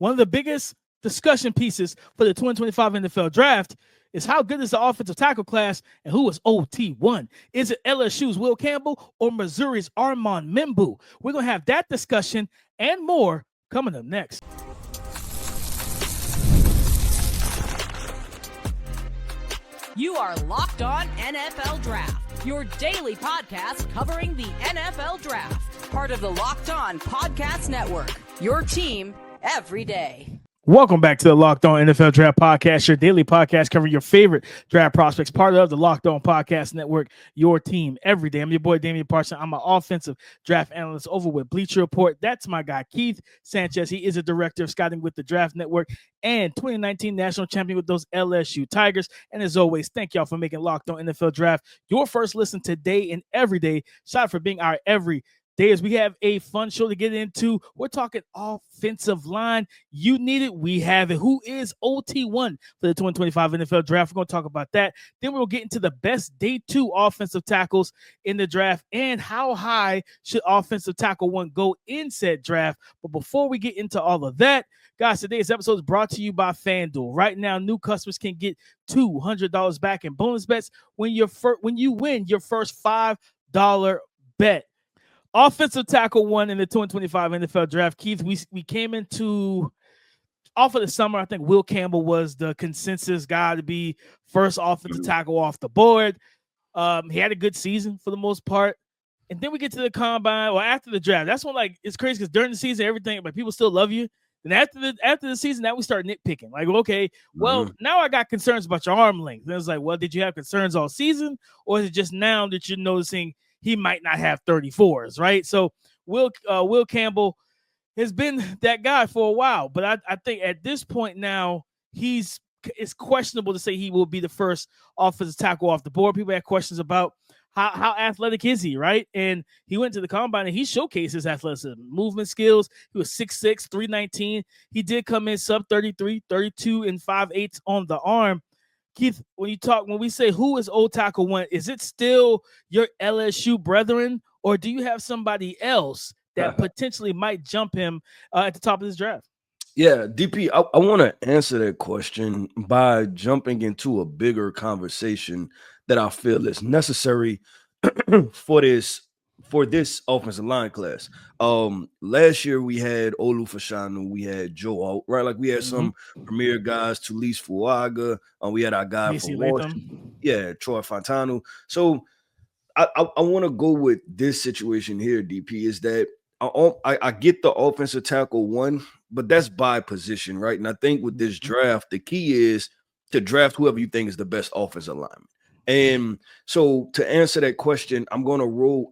One of the biggest discussion pieces for the 2025 NFL Draft is how good is the offensive tackle class and who is OT1? Is it LSU's Will Campbell or Missouri's Armand Membou? We're going to have that discussion and more coming up next. You are Locked On NFL Draft, your daily podcast covering the NFL Draft. Part of the Locked On Podcast Network, your team every day. Welcome back to the Locked On NFL Draft Podcast, your daily podcast covering your favorite draft prospects, part of the Locked On Podcast Network, your team every day. I'm your boy, Damian Parson. I'm an offensive draft analyst over with Bleacher Report. That's my guy, Keith Sanchez. He is a director of scouting with the Draft Network and 2019 national champion with those LSU Tigers. And as always, thank y'all for making Locked On NFL Draft your first listen today and every day. Shout out for being our every day as we have a fun show to get into. We're talking offensive line. You need it. We have it. Who is OT1 for the 2025 NFL Draft? We're going to talk about that. Then we'll get into the best Day-Two offensive tackles in the draft and how high should offensive tackle one go in said draft. But before we get into all of that, guys, today's episode is brought to you by FanDuel. Right now, new customers can get $200 back in bonus bets when you win your first $5 bet. Offensive tackle one in the 2025 NFL Draft. Keith, we came into off of the summer. I think Will Campbell was the consensus guy to be first offensive tackle off the board. He had a good season for the most part. And then we get to the combine or after the draft. That's when it's crazy because during the season, everything, but people still love you. And after the season, now we start nitpicking. Like, okay, well, now I got concerns about your arm length. And it's like, well, did you have concerns all season? Or is it just now that you're noticing he might not have 34s, right? So Will Campbell has been that guy for a while, but I think at this point now it's questionable to say he will be the first offensive tackle off the board. People have questions about how athletic is he, right? And he went to the combine and he showcased his athleticism, movement skills. He was 6'6", 319. He did come in sub 33, 32 and 5/8 on the arm. Keith, when we say who is old tackle one, is it still your LSU brethren, or do you have somebody else that potentially might jump him at the top of this draft? Yeah, DP, I want to answer that question by jumping into a bigger conversation that I feel is necessary for this offensive line class. Last year we had Olu Fashanu, we had Joe Alt, right? Like we had some premier guys, Tulise Fuaga, we had our guy from Washington, Troy Fontano. So I want to go with this situation here, DP, is that I get the offensive tackle one, but that's by position, right? And I think with this draft, the key is to draft whoever you think is the best offensive lineman. And so to answer that question, I'm gonna roll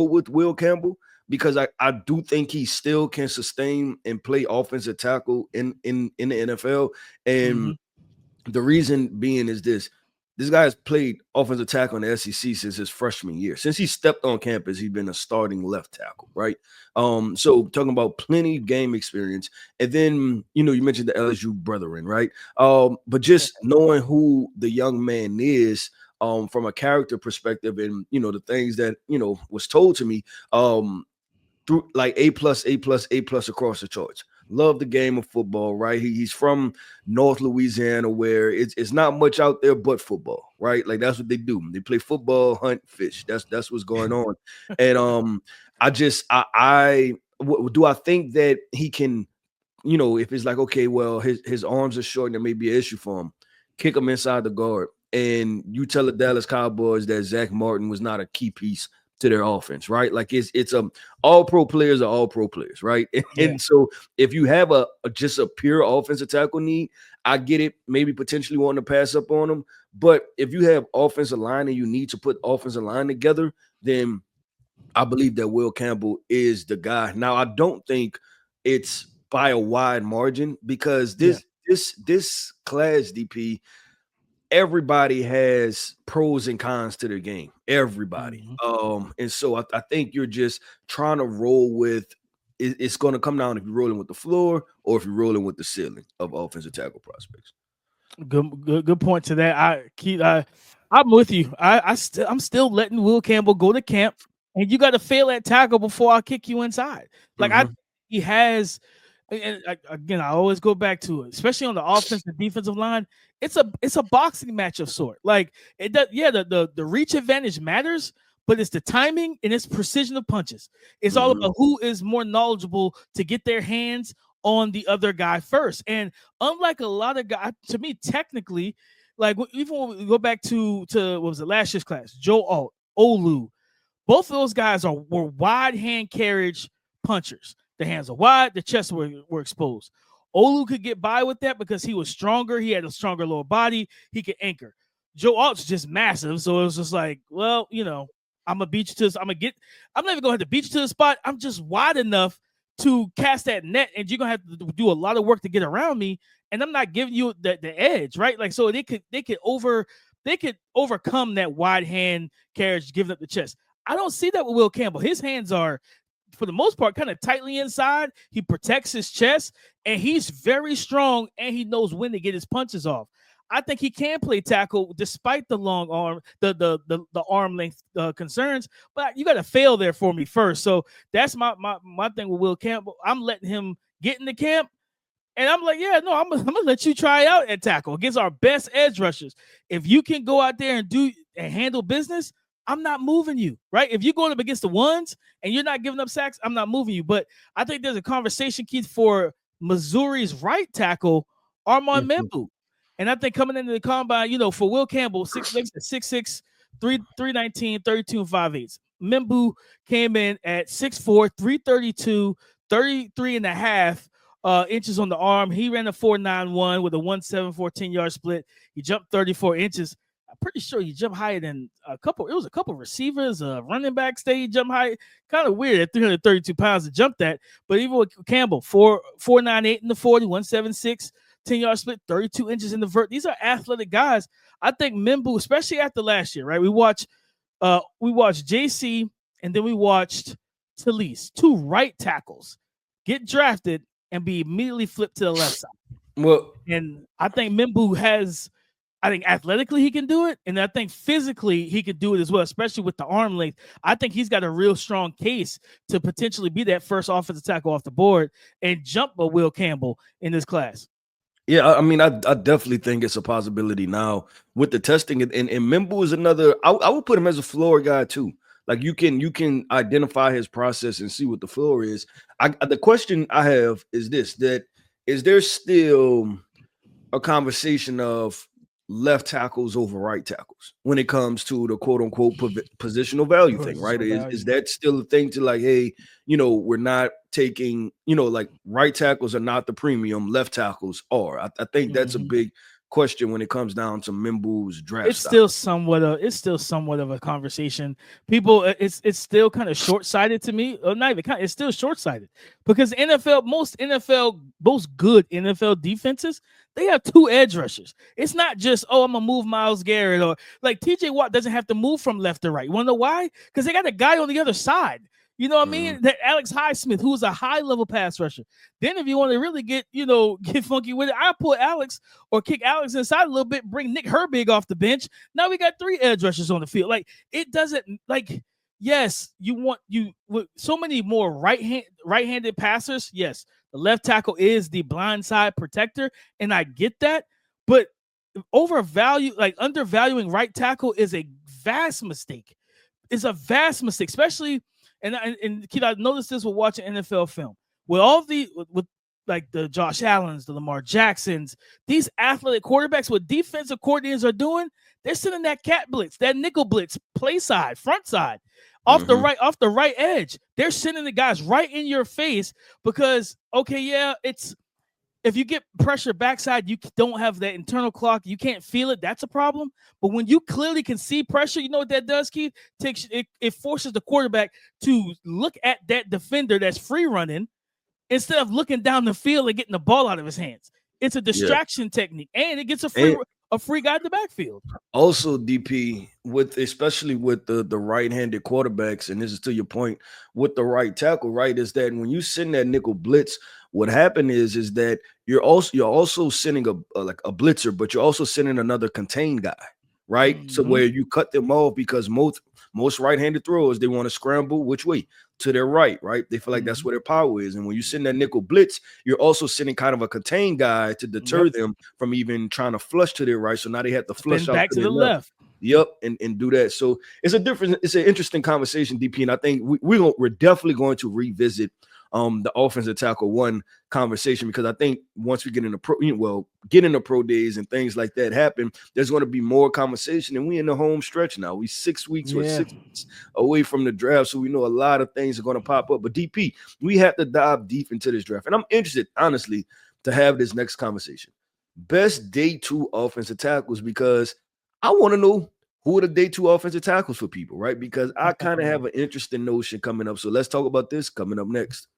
with Will Campbell because I do think he still can sustain and play offensive tackle in the NFL. And the reason being is this guy has played offensive tackle in the SEC since his freshman year. Since he stepped on campus, he's been a starting left tackle, right? So talking about plenty of game experience. And then, you mentioned the LSU brethren, right? But just knowing who the young man is, from a character perspective and, the things that, was told to me through like A+ across the charts. Love the game of football, right? He's from North Louisiana where it's not much out there but football, right? Like that's what they do. They play football, hunt, fish. That's what's going on. And do I think that he can, if it's like, okay, well, his arms are short and there may be an issue for him, kick him inside the guard. And you tell the Dallas Cowboys that Zach Martin was not a key piece to their offense, right? Like it's all pro players are all pro players, right? And so if you have just a pure offensive tackle need, I get it, maybe potentially wanting to pass up on them. But if you have offensive line and you need to put offensive line together, then I believe that Will Campbell is the guy. Now, I don't think it's by a wide margin because this class, DP, everybody has pros and cons to their game. Everybody. And so I think you're just trying to roll with it's going to come down if you're rolling with the floor or if you're rolling with the ceiling of offensive tackle prospects. Good point to that. I'm with you. I'm still letting Will Campbell go to camp, and you got to fail at tackle before I kick you inside. Like he has And again, I always go back to it, especially on the offensive defensive line. It's a boxing match of sort. Like it does, yeah. The reach advantage matters, but it's the timing and it's precision of punches. It's all about who is more knowledgeable to get their hands on the other guy first. And unlike a lot of guys, to me, technically, like even when we go back to what was it, last year's class, Joe Alt, Olu, both of those guys were wide hand carriage punchers. The hands are wide, the chests were exposed. Olu could get by with that because he was stronger. He had a stronger lower body. He could anchor. Joe Alt's just massive, so it was just like, well, you know, I'm not even gonna have to beat you to the spot. I'm just wide enough to cast that net, and you're gonna have to do a lot of work to get around me, and I'm not giving you the edge, right? Like, so they could overcome that wide hand carriage, giving up the chest. I don't see that with Will Campbell. His hands are, for the most part, kind of tightly inside. He protects his chest, and he's very strong, and he knows when to get his punches off. I think he can play tackle despite the long arm, the arm length concerns, but you got to fail there for me first. So that's my thing with Will Campbell. I'm letting him get in the camp, and I'm like, yeah, no, I'm gonna let you try out at tackle against our best edge rushers. If you can go out there and handle business, I'm not moving you, right? If you're going up against the ones and you're not giving up sacks, I'm not moving you. But I think there's a conversation, Keith, for Missouri's right tackle, Armand Membou. And I think coming into the combine, you know, for Will Campbell, 6'6", 319, 32 and 5/8. Membou came in at 6'4", 332, 33 and a half inches on the arm. He ran a 4.91 with a 1.7 14-yard split. He jumped 34 inches. I'm pretty sure he jumped higher than a couple receivers, running backs that he jumped high. Kind of weird at 332 pounds to jump that. But even with Campbell, 4.98 in the 40, 1.76, 10-yard split, 32 inches in the vert. These are athletic guys. I think Membou, especially after last year, right? We watched JC, and then we watched Talise, two right tackles, get drafted and be immediately flipped to the left side. Well, and I think Membou has, I think athletically he can do it, and I think physically he could do it as well, especially with the arm length. I think he's got a real strong case to potentially be that first offensive tackle off the board and jump a Will Campbell in this class. Yeah, I mean, I definitely think it's a possibility now with the testing, and Membou is another. I would put him as a floor guy too. Like you can identify his process and see what the floor is. The question I have is this: that is there still a conversation of left tackles over right tackles when it comes to the quote unquote positional value thing, right? Is that still a thing to like, hey, you know, we're not taking, you know, like right tackles are not the premium, left tackles are. I think that's a big question when it comes down to Membou's draft. It's still somewhat of a conversation. People, it's still kind of short-sighted to me. Or not even kind of, it's still short-sighted because most good NFL defenses, they have two edge rushers. It's not just, oh, I'm gonna move Myles Garrett, or like TJ Watt doesn't have to move from left to right. You want to know why? Because they got a guy on the other side. You know what I mean? That Alex Highsmith, who's a high-level pass rusher. Then if you want to really get funky with it, I pull Alex or kick Alex inside a little bit, bring Nick Herbig off the bench. Now we got three edge rushers on the field. Like, it doesn't, like, yes, with so many more right-handed passers. Yes, the left tackle is the blind side protector, and I get that. But undervaluing right tackle is a vast mistake. It's a vast mistake, especially. And Keith, I noticed this with watching NFL film. With all with like the Josh Allens, the Lamar Jacksons, these athletic quarterbacks, what defensive coordinators are doing, they're sending that cat blitz, that nickel blitz, play side, front side, off the right edge. They're sending the guys right in your face because, okay, yeah, it's if you get pressure backside, you don't have that internal clock. You can't feel it. That's a problem. But when you clearly can see pressure, you know what that does, Keith? It forces the quarterback to look at that defender that's free running instead of looking down the field and getting the ball out of his hands. It's a distraction technique, and it gets a free guy in the backfield. Also, DP, especially with the right-handed quarterbacks, and this is to your point, with the right tackle, right, is that when you send that nickel blitz, what happened is that you're also sending a blitzer, but you're also sending another contained guy, right? So where you cut them off because most right-handed throwers, they want to scramble which way? To their right? They feel like that's where their power is. And when you send that nickel blitz, you're also sending kind of a contained guy to deter them from even trying to flush to their right. So now they have to flush out back to the left. Yep, and do that. So it's an interesting conversation, DP, and I think we're definitely going to revisit the offensive tackle one conversation, because I think once we get into pro days and things like that happen, there's going to be more conversation, and we in the home stretch now. We 6 weeks or 6 weeks away from the draft, so we know a lot of things are going to pop up. But DP, we have to dive deep into this draft, and I'm interested, honestly, to have this next conversation. Best day 2 offensive tackles, because I want to know who are the day 2 offensive tackles for people, right? Because I kind of have an interesting notion coming up. So let's talk about this coming up next.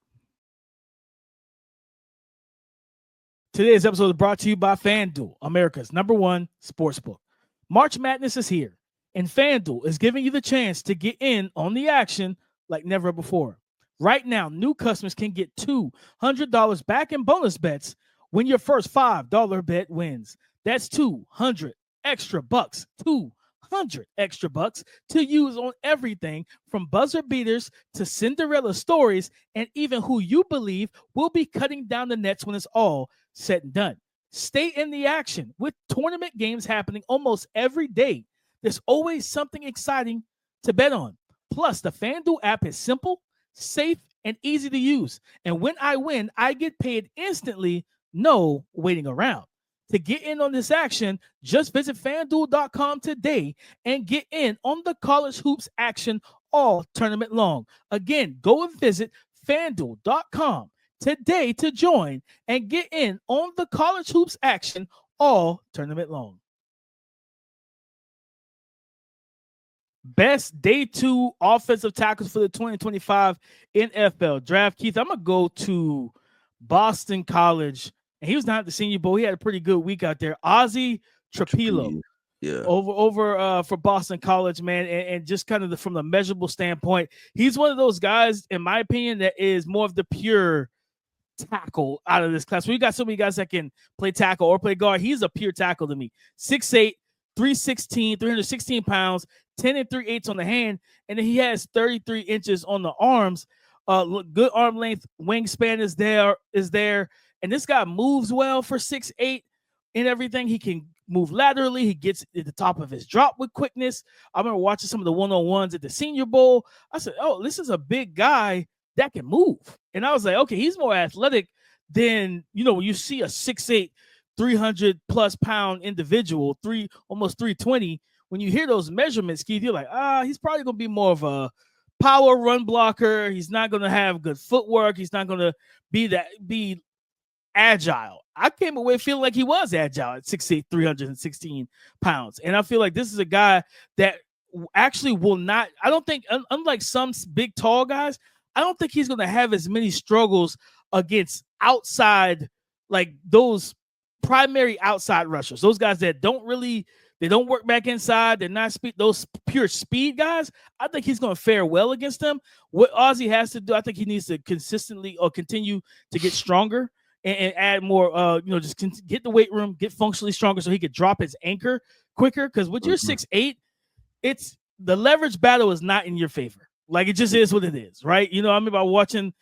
Today's episode is brought to you by FanDuel, America's #1 sportsbook. March Madness is here, and FanDuel is giving you the chance to get in on the action like never before. Right now, new customers can get $200 back in bonus bets when your first $5 bet wins. That's $200 extra bucks, $200 extra bucks to use on everything from buzzer beaters to Cinderella stories, and even who you believe will be cutting down the nets when it's all said and done. Stay in the action with tournament games happening almost every day. There's always something exciting to bet on. Plus, the FanDuel app is simple, safe, and easy to use. And when I win, I get paid instantly, no waiting around. To get in on this action, just visit FanDuel.com today and get in on the college hoops action all tournament long. Again, go and visit FanDuel.com today to join and get in on the college hoops action all tournament long. Best day 2 offensive tackles for the 2025 NFL draft. Keith, I'm going to go to Boston College. And he was not at the Senior Bowl. He had a pretty good week out there. Ozzy Trapillo, over for Boston College, man. And just kind of from the measurable standpoint, he's one of those guys, in my opinion, that is more of the pure tackle out of this class. We got so many guys that can play tackle or play guard. He's a pure tackle to me. 6'8", 316 pounds, 10 3/8 on the hand, and then he has 33 inches on the arms. Good arm length, wingspan is there. And this guy moves well for 6'8" and everything. He can move laterally. He gets at the top of his drop with quickness. I remember watching some of the one-on-ones at the Senior Bowl. I said, oh, this is a big guy that can move. And I was like, okay, he's more athletic than, when you see a 6'8", 300-plus pound individual, almost 320. When you hear those measurements, Keith, you're like, he's probably going to be more of a power run blocker. He's not going to have good footwork. He's not going to be agile. I came away feeling like he was agile at 6'8", 316 pounds. And I feel like this is a guy that actually will not, I don't think, unlike some big, tall guys, I don't think he's going to have as many struggles against outside, like those primary outside rushers, those guys that don't work back inside. They're not those pure speed guys. I think he's going to fare well against them. What Ozzy has to do, I think he needs to consistently or continue to get stronger and add more, just get the weight room, get functionally stronger so he could drop his anchor quicker. Because with your 6'8", it's the leverage battle is not in your favor. Like, it just is what it is, right? I remember watching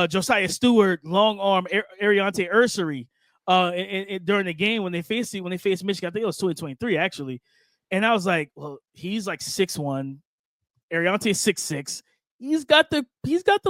Josiah Stewart, long arm, Ariante Ursery during the game when they faced Michigan. I think it was 2023 actually, and I was like, well, he's like 6'1", Ariante 6'6". He's got the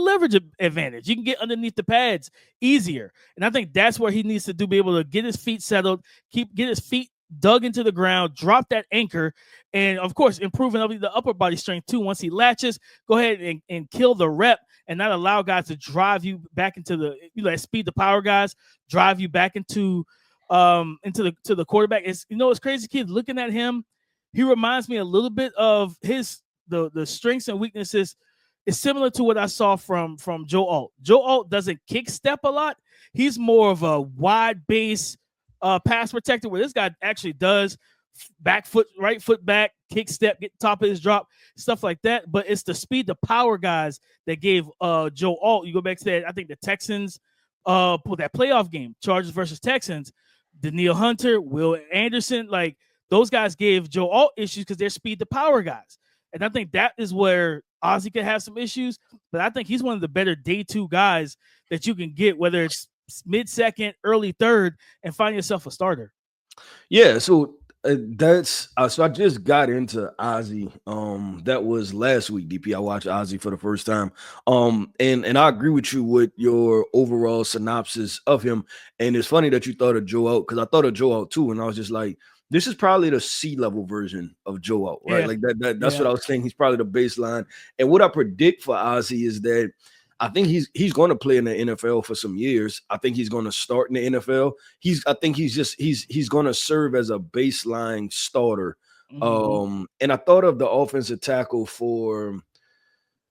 leverage advantage. You can get underneath the pads easier, and I think that's where he needs to be able to get his feet settled, get his feet dug into the ground, drop that anchor, and of course improving the upper body strength too. Once he latches, go ahead and kill the rep and not allow guys to drive you back into the speed the power guys drive you back into the quarterback. It's crazy, kid. Looking at him, he reminds me a little bit of the strengths and weaknesses. It's similar to what I saw from Joe Alt. Joe Alt doesn't kick step a lot. He's more of a wide base pass protector, where this guy actually does back foot, right foot back, kick step, get top of his drop, stuff like that. But it's the speed, the power guys that gave Joe Alt. You go back to that, I think the Texans pulled that playoff game, Chargers versus Texans. Daniil Hunter, Will Anderson, like those guys gave Joe Alt issues because they're speed, the power guys. And I think that is where Ozzy could have some issues. But I think he's one of the better day two guys that you can get, whether it's mid-second, early third, and find yourself a starter. Yeah, so that's so I just got into Ozzy. That was last week. DP, I watched Ozzy for the first time. And I agree with you with your overall synopsis of him. And it's funny that you thought of Joe Out, because I thought of Joe Out too, and I was just like, this is probably the C-level version of Joe Out, right? Yeah. Like that's what I was saying. He's probably the baseline. And what I predict for Ozzy is that I think he's going to play in the NFL for some years. I think he's going to start in the NFL. I think he's going to serve as a baseline starter. Mm-hmm. And I thought of the offensive tackle for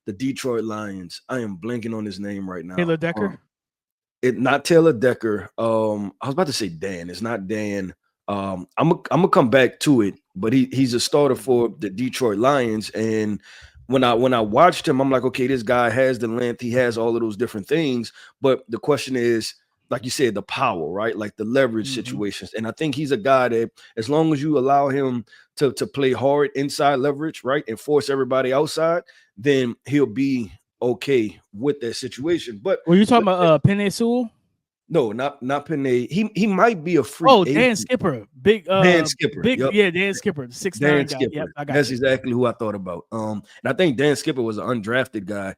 the Detroit Lions. I am blanking on his name right now. Taylor Decker. Not Taylor Decker. I was about to say Dan. It's not Dan. I'm gonna come back to it, but he's a starter for the Detroit Lions. And when I watched him, I'm like, okay, this guy has the length, he has all of those different things. But the question is, like you said, the power, right? Like the leverage situations. And I think he's a guy that, as long as you allow him to play hard inside leverage, right, and force everybody outside, then he'll be okay with that situation. But were you talking about Penei Sewell? No, not Penei. He might be a free. Oh, Dan Skipper, Dan Skipper, big, yep. Dan Skipper, 6'9" Dan guy. Skipper. Yep, I got That's you. exactly who I thought about. And I think Dan Skipper was an undrafted guy,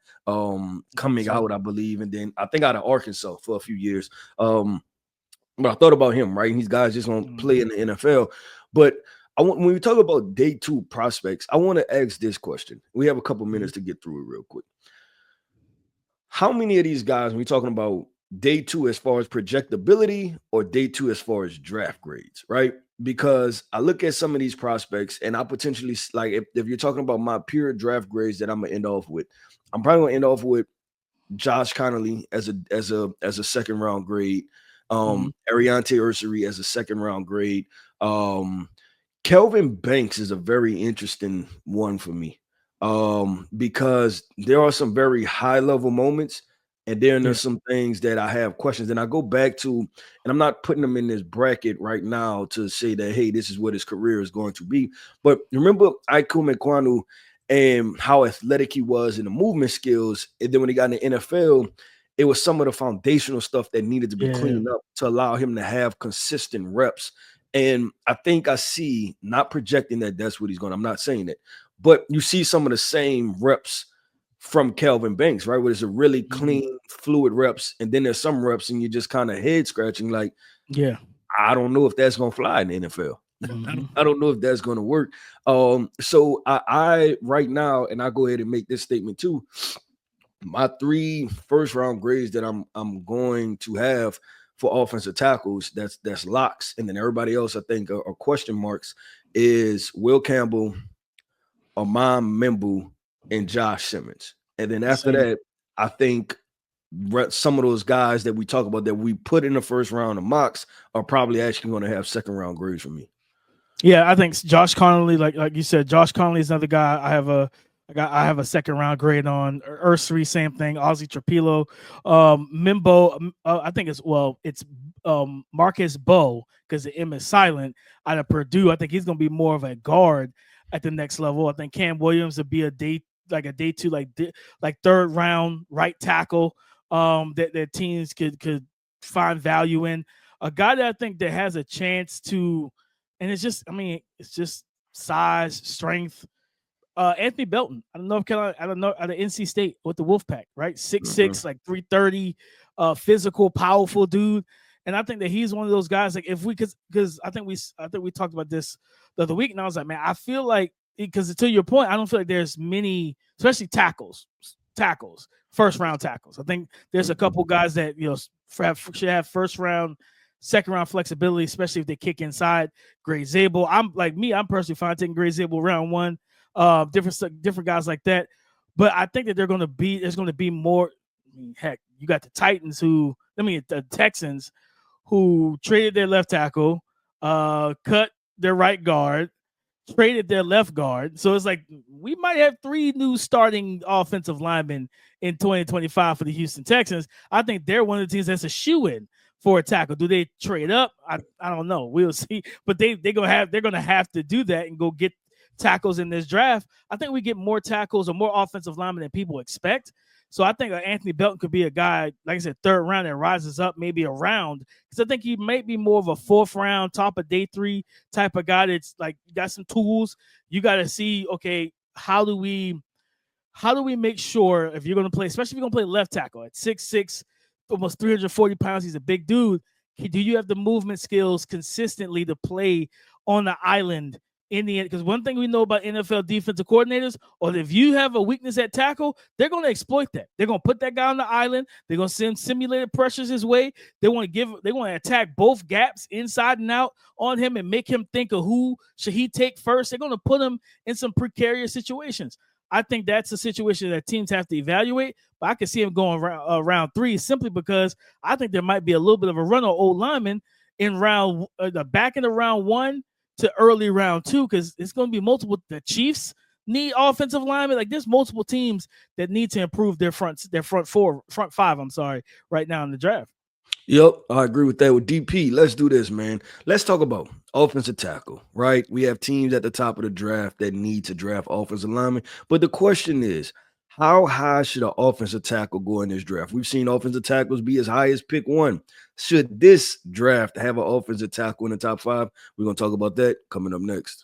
coming out, I believe, and then I think out of Arkansas for a few years. But I thought about him, right? And these guys just gonna play in the NFL. But when we talk about day two prospects, I want to ask this question. We have a couple minutes to get through it real quick. How many of these guys, when we're talking about day two as far as projectability or day two as far as draft grades, right? Because I look at some of these prospects and I potentially, like, if you're talking about my pure draft grades that I'm gonna end off with, I'm probably gonna end off with Josh Connolly as a second round grade, Ariante Ursary as a second round grade. Kelvin Banks is a very interesting one for me, because there are some very high level moments. And then there's some things that I have questions. And I go back to, and I'm not putting him in this bracket right now to say that, hey, this is what his career is going to be. But remember Ike Mekwanu and how athletic he was and the movement skills. And then when he got in the NFL, it was some of the foundational stuff that needed to be cleaned up to allow him to have consistent reps. And I think I see, not projecting that that's what he's going. I'm not saying that. But you see some of the same reps from Kelvin Banks, right? Where it's a really clean, fluid reps. And then there's some reps and you're just kind of head scratching, like, I don't know if that's going to fly in the NFL. I don't know if that's going to work. So I right now, and I go ahead and make this statement too, my 3 first round grades that I'm going to have for offensive tackles, that's locks. And then everybody else I think are question marks, is Will Campbell, Armand Membou, and Josh Simmons. And then after that, I think some of those guys that we talk about that we put in the first round of mocks are probably actually going to have second round grades for me. Yeah, I think Josh Connolly, like you said, Josh Connolly is another guy I have a second round grade on. Ursary, same thing. Ozzy Trapillo, Membo. I think it's Marcus Bowe, because the M is silent, out of Purdue. I think he's going to be more of a guard at the next level. I think Cam Williams would be a day two, like third round right tackle, that teams could find value in. A guy that I think that has a chance to, and it's just size, strength. Anthony Belton. I don't know, out of NC State with the Wolfpack, right? 6'6", like 330, physical, powerful dude. And I think that he's one of those guys, like, if we, because I think we talked about this the other week, and I was like, man, I feel like, because to your point, I don't feel like there's many, especially tackles, first round tackles. I think there's a couple guys that, should have first round, second round flexibility, especially if they kick inside. Gray Zabel. I'm personally fine taking Gray Zabel round 1. Different guys like that. But I think that there's going to be more. I mean, heck, you got the Texans, who traded their left tackle, cut their right guard, traded their left guard. So it's like we might have 3 new starting offensive linemen in 2025 for the Houston Texans. I think they're one of the teams that's a shoe-in for a tackle. Do they trade up? I don't know. We'll see. But they're gonna have to do that and go get tackles in this draft, I think we get more tackles or more offensive linemen than people expect. So I think Anthony Belton could be a guy, like I said, third round that rises up maybe a round, because I think he might be more of a fourth round, top of day 3 type of guy that's like got some tools. You got to see, okay, how do we make sure if you're going to play, especially if you're going to play left tackle at 6'6", almost 340 pounds, he's a big dude. Do you have the movement skills consistently to play on the island in the end? Because one thing we know about NFL defensive coordinators, or if you have a weakness at tackle, they're going to exploit that. They're going to put that guy on the island. They're going to send simulated pressures his way. They want to attack both gaps inside and out on him and make him think of who should he take first. They're going to put him in some precarious situations. I think that's a situation that teams have to evaluate, but I can see him going round 3 simply because I think there might be a little bit of a run on old linemen in the back end of round 1 to early round 2, because it's going to be multiple. The Chiefs need offensive linemen. Like, there's multiple teams that need to improve their front 5. Right now in the draft. Yep, I agree with that. With DP, let's do this, man. Let's talk about offensive tackle, right? We have teams at the top of the draft that need to draft offensive linemen. But the question is, how high should an offensive tackle go in this draft? We've seen offensive tackles be as high as pick 1. Should this draft have an offensive tackle in the top 5? We're going to talk about that coming up next.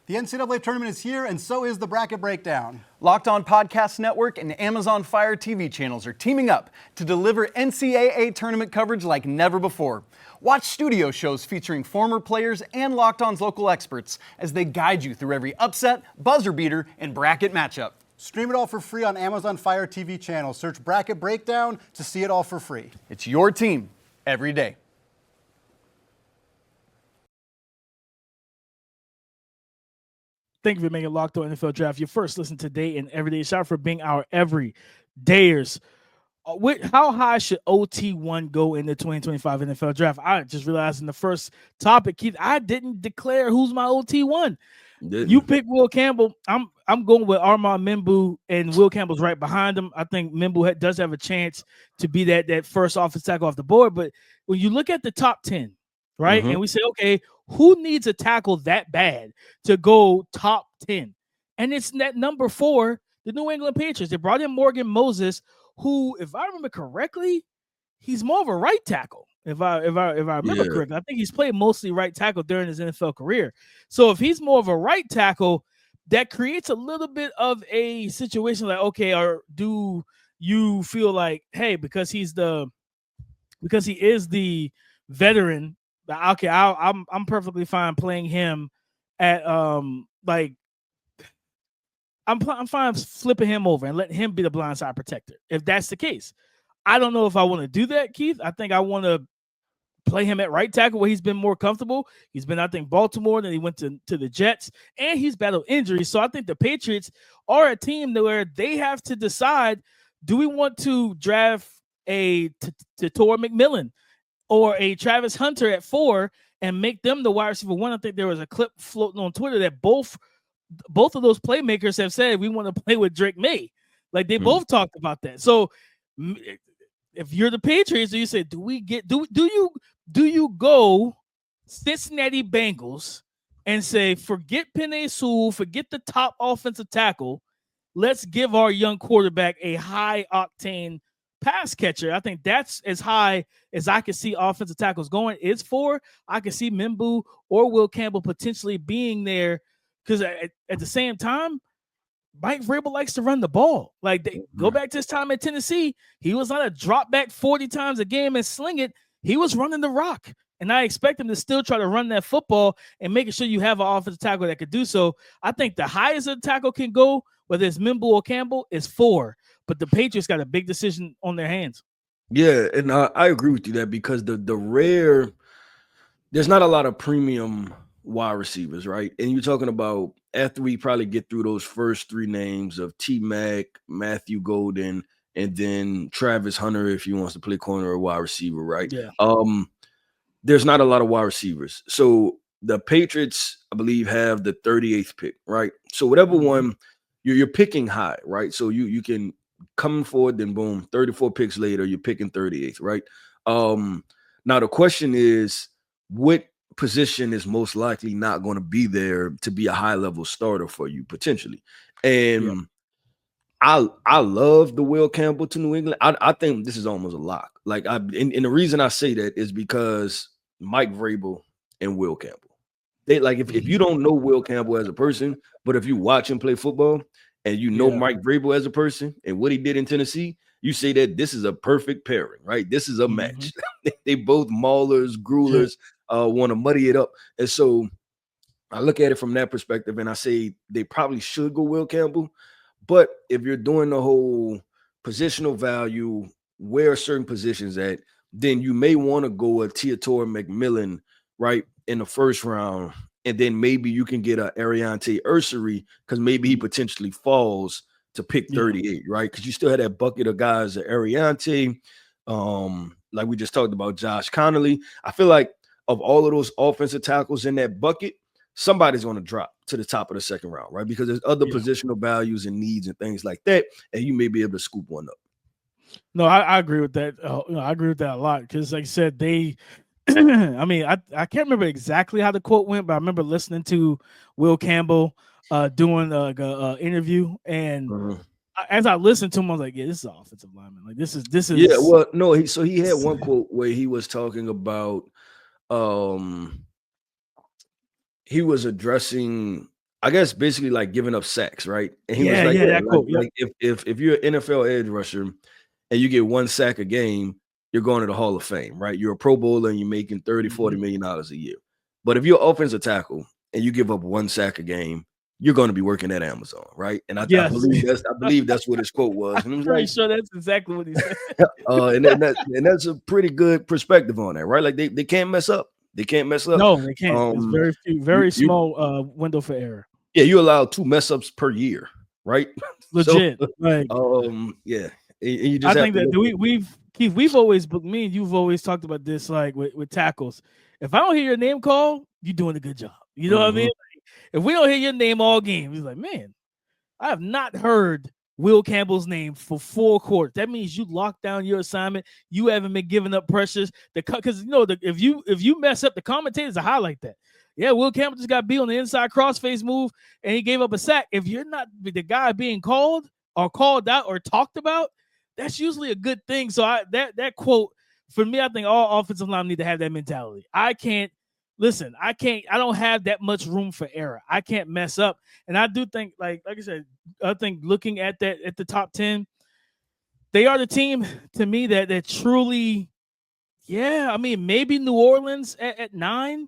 The NCAA tournament is here, and so is the Bracket Breakdown. Locked On Podcast Network and Amazon Fire TV channels are teaming up to deliver NCAA tournament coverage like never before. Watch studio shows featuring former players and Locked On's local experts as they guide you through every upset, buzzer beater, and bracket matchup. Stream it all for free on Amazon Fire TV channel. Search Bracket Breakdown to see it all for free. It's your team every day. Thank you for making Locked On NFL Draft your first listen today and every day. Shout out for being our everydayers. How high should OT1 go in the 2025 NFL Draft? I just realized in the first topic, Keith, I didn't declare who's my OT1. You pick Will Campbell. I'm going with Armand Membou, and Will Campbell's right behind him. I think Membou does have a chance to be that first offensive tackle off the board. But when you look at the top 10, right, and we say, okay, who needs a tackle that bad to go top 10? And it's that number 4, the New England Patriots. They brought in Morgan Moses, who, if I remember correctly, he's more of a right tackle. If I remember correctly, I think he's played mostly right tackle during his NFL career. So if he's more of a right tackle, that creates a little bit of a situation like, okay, or do you feel like, hey, because he is the veteran, okay, I'm perfectly fine playing him at I'm fine flipping him over and letting him be the blindside protector. If that's the case, I don't know if I want to do that, Keith. I think I want to play him at right tackle where he's been more comfortable. He's been, I think, Baltimore, then he went to the Jets, and he's battled injuries. So I think the Patriots are a team where they have to decide, do we want to draft a Tor McMillan or a Travis Hunter at 4 and make them the wide receiver 1? I think there was a clip floating on Twitter that both of those playmakers have said we want to play with Drake May. Like, they both talked about that. So if you're the Patriots, you say, do you go Cincinnati Bengals and say, forget Penei Sewell, forget the top offensive tackle, let's give our young quarterback a high octane pass catcher? I think that's as high as I can see offensive tackles going. It's 4. I can see Membou or Will Campbell potentially being there, because at the same time, Mike Vrabel likes to run the ball. Like, go back to his time at Tennessee. He was not a drop back 40 times a game and sling it. He was running the rock. And I expect him to still try to run that football and making sure you have an offensive tackle that could do so. I think the highest a tackle can go, whether it's Membou or Campbell, is 4. But the Patriots got a big decision on their hands. Yeah, and I agree with you that, because there's not a lot of premium wide receivers, right? And you're talking about, after we probably get through those first 3 names of T-Mac, Matthew Golden, and then Travis Hunter, if he wants to play corner or wide receiver, right? Yeah. There's not a lot of wide receivers. So the Patriots, I believe, have the 38th pick, right? So whatever one, you're picking high, right? So you can come forward, then boom, 34 picks later, you're picking 38th, right? Now the question is, what position is most likely not going to be there to be a high-level starter for you potentially. And I love the Will Campbell to New England. I think this is almost a lock. Like and the reason I say that is because Mike Vrabel and Will Campbell. They like if you don't know Will Campbell as a person, but if you watch him play football and you know Mike Vrabel as a person and what he did in Tennessee, you say that this is a perfect pairing, right? This is a match. They both maulers, gruelers, want to muddy it up. And so I look at it from that perspective and I say they probably should go Will Campbell. But if you're doing the whole positional value, where certain positions at, then you may want to go a Teodoro McMillan, right, in the first round. And then maybe you can get a Ariante Ursery because maybe he potentially falls to pick 38, right? Because you still had that bucket of guys, Ariante, like we just talked about, Josh Connolly. I feel like of all of those offensive tackles in that bucket, somebody's going to drop to the top of the second round, right? Because there's other positional values and needs and things like that, and you may be able to scoop one up. No, I agree with that. I agree with that a lot because, like I said, they. I mean, I can't remember exactly how the quote went, but I remember listening to Will Campbell doing an interview, and as I listened to him, I was like, "Yeah, this is an offensive lineman. Like this is." Yeah, well, no, he had one quote where he was talking about, he was addressing, I guess, basically like giving up sacks, right? And he was like, that quote, like if you're an NFL edge rusher and you get one sack a game, you're going to the Hall of Fame, right? You're a Pro Bowler and you're making $30-40 million a year. But if you're an offensive tackle and you give up one sack a game, you're going to be working at Amazon, right? And I believe that's what his quote was. And I'm pretty sure that's exactly what he said. and that's a pretty good perspective on that, right? Like they can't mess up. They can't mess up. No, they can't. It's very small window for error. Yeah, you allow 2 mess ups per year, right? Legit. So, like, yeah. And you just I think that we've always, me and you've always talked about this, like with tackles. If I don't hear your name called, you're doing a good job. You know what I mean? Like, if we don't hear your name all game, he's like, man, I have not heard Will Campbell's name for 4 quarters. That means you locked down your assignment. You haven't been giving up pressures. Because if you mess up, the commentators will highlight that. Yeah, Will Campbell just got beat on the inside crossface move, and he gave up a sack. If you're not the guy being called or called out or talked about, that's usually a good thing. So that quote, for me, I think all offensive linemen need to have that mentality. I don't have that much room for error. I can't mess up. And I do think, like I said, I think looking at that at the top 10, they are the team to me that truly, I mean, maybe New Orleans at 9.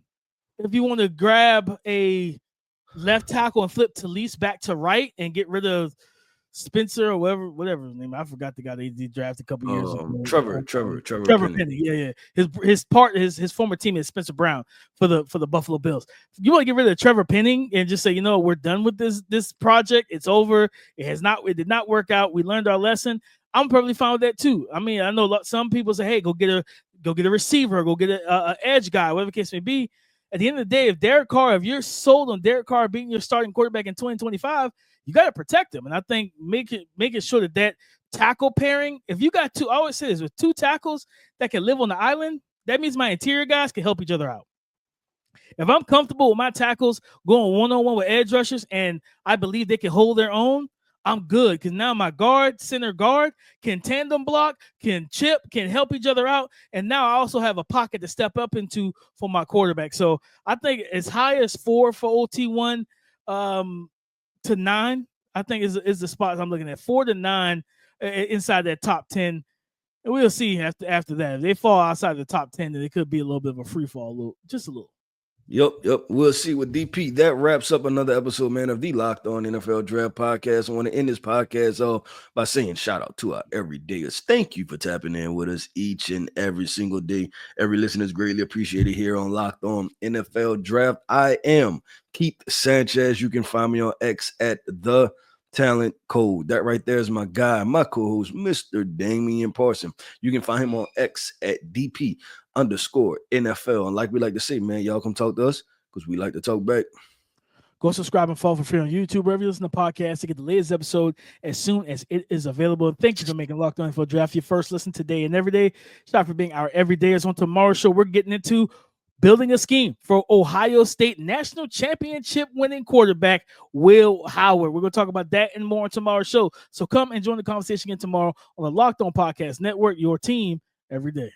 If you want to grab a left tackle and flip Talise back to right and get rid of Spencer or whatever his name. I forgot the guy they drafted a couple years ago. Trevor Penny. Yeah. His former teammate Spencer Brown for the Buffalo Bills. You want to get rid of Trevor Penny and just say, we're done with this project. It's over. It did not work out. We learned our lesson. I'm probably fine with that too. I mean, I know some people say, hey, go get a receiver, go get a edge guy, whatever the case may be. At the end of the day, if you're sold on Derek Carr being your starting quarterback in 2025, you got to protect him. And I think making sure that tackle pairing, if you got 2, I always say this, with 2 tackles that can live on the island, that means my interior guys can help each other out. If I'm comfortable with my tackles going one-on-one with edge rushers and I believe they can hold their own, I'm good, because now my center guard can tandem block, can chip, can help each other out, and now I also have a pocket to step up into for my quarterback. So I think as high as 4 for OT1 to 9, I think is the spots I'm looking at. 4 to 9 inside that top 10, and we'll see after that. If they fall outside the top 10, then it could be a little bit of a free fall, just a little. Yep. We'll see with DP. That wraps up another episode, man, of the Locked On NFL Draft Podcast. I want to end this podcast off by saying shout out to our everydayers. Thank you for tapping in with us each and every single day. Every listener is greatly appreciated here on Locked On NFL Draft. I am Keith Sanchez. You can find me on X at The Talent Code. That right there is my guy, my co-host, Mr. Damian Parson. You can find him on X at DP_NFL. And like we like to say, man, y'all come talk to us because we like to talk back. Go subscribe and follow for free on YouTube, wherever you listen to podcasts, to get the latest episode as soon as it is available. Thank you for making Locked On NFL Draft your first listen today and every day. Shout out for being our everydayers. On tomorrow's show, we're getting into building a scheme for Ohio State national championship winning quarterback Will Howard. We're going to talk about that and more on tomorrow's show. So come and join the conversation again tomorrow on the Locked On Podcast Network, your team every day.